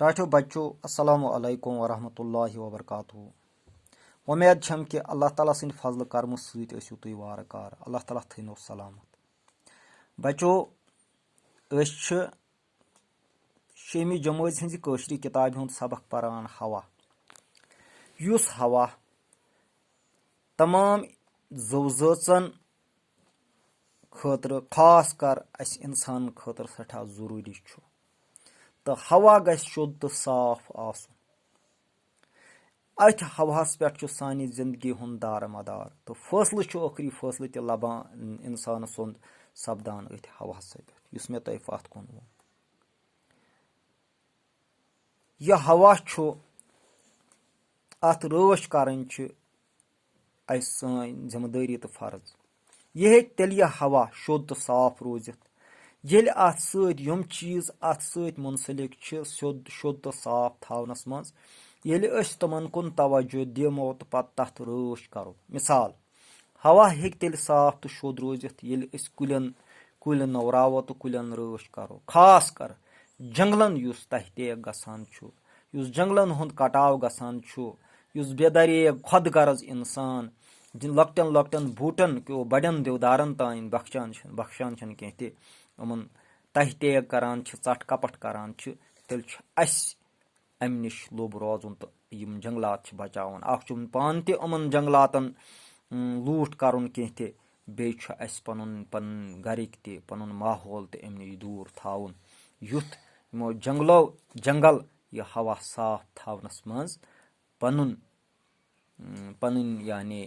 टाठो बच्चों अस्सलामु अलैकुम वरहमतुल्लाहि वबरकातुहू। उम्मीद छम कि अल्लाह ताला सिंद फजल करम सत ऐसु तुई वारकार अल्लाह ताला थनो सलामत। बच्चों शेमी जमात हज कशरी किताब हुंद सबक परान हवा। युस हवा तमाम ज़वज़ाचन खतर खास कर अस इंसान खतर सठा जरूरी छु। तो हवा गछ शुद्ध तो साफ आसुन। अथ हवास पे सानी जिंदगी हुंद दार मदार। तो फैसल आखरी फैसल ते लबान इंसान सुंद सपदान अथ हवा पे मे तह अत कुन वो। यह हवा अत रच कर सन जिम्मेदारी तो फर्ज। यह तेल यह हवा शुद्ध तो साफ रोजित ये अत सम चीज अत मुंसलिक शुद्ध तो साफ थवनस मज तमन कुन तवज्जो दिमो तो पत्त तथ रच करो। मिसाल हवा हेक तेल साफ तो शुद्ध रोजित ये कुलन नवरावो तो कुलन रच करो। खास कर जंगलन युस तह टेक गसान छु, युस जंगलन हुंद कटाव गसान छु, युस बेदरेग खुद गर्ज इंसान जिन लकटन लकटन बूटन क्यों बड़न देवदारन तान बख्शान कह तमन तह टेक करान चट कपट करान तेल अम नश लोब रोजुन तो यम जंगलात बचावन। अख पान तमन जंगलातन लूट करुन कह बे पन पन गरिक पन माहौल अम नश दूर थावन युथ यमो जंगल यह हवा साफ थवनस मज पन यानी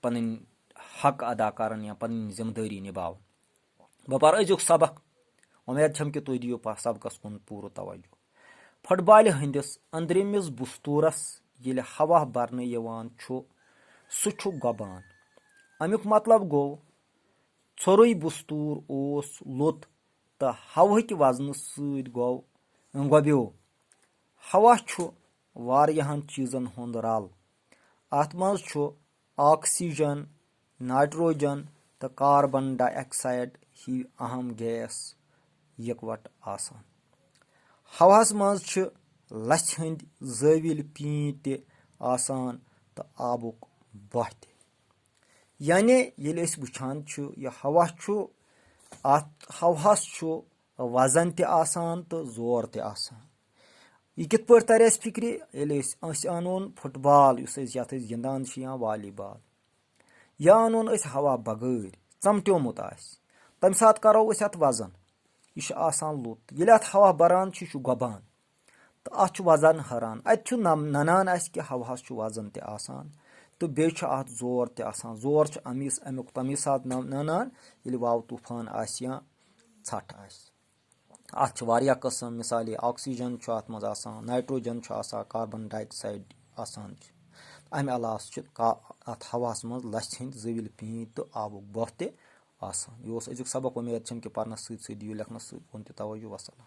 पन हक अदा करन या पन जिम्मेदारी निभाव। बह पर अजुक सबक। उम्मीद छम कि तुम दियो सबकस कुन पूरा तवज्जो। फुटबॉल हंदिस अंदरमिस बुस्तूरस ये हवा भरने यवान सह गबान। अमुक मतलब गो छोरुई बुस्तूर ओस लोत तो हवक वजन सत गोब्यो। हवा वारियाहन चीजन हुंद रल। अत मज ऑक्सीजन, नाइट्रोजन तो कार्बन डाइऑक्साइड ही अहम गैस इकवट आसान। हवास मज लछ हंद जविल पीट ते आसान तो आबुक बह ते। यानी ये वुछान यह हवा अत हवास वजन ते आसान तो जोर ते आसान। यह कित पर तर फिक्र ये अनोन फुटबॉल यथ गिंदान या वालीबॉल या अनोन हवा बगैर चमट्योमुत तम सात करो अत वजन यह आसान लुत ये अत हवा बरान गबान तो अत वजन हरान। अत ननान कि हवास वजन ते आसान तो बे अत जोर ते आसान। जोर अमुक तमी सात ननान ये वाव तूफान या छठ अत वारिया कस्म मिसाल ऑक्सीजन अत मज आसान, नाइट्रोजन आसान, कार्बन डाइऑक्साइड आसान। अमे अलावा अत हवास मज लछ हंद जविल पीट तो आबुक बह ते आसान। यह अजुक सबक। उम्मीद छम कि पर्नस सत दियो लेखनस कुन तवज्जो। वसलाम।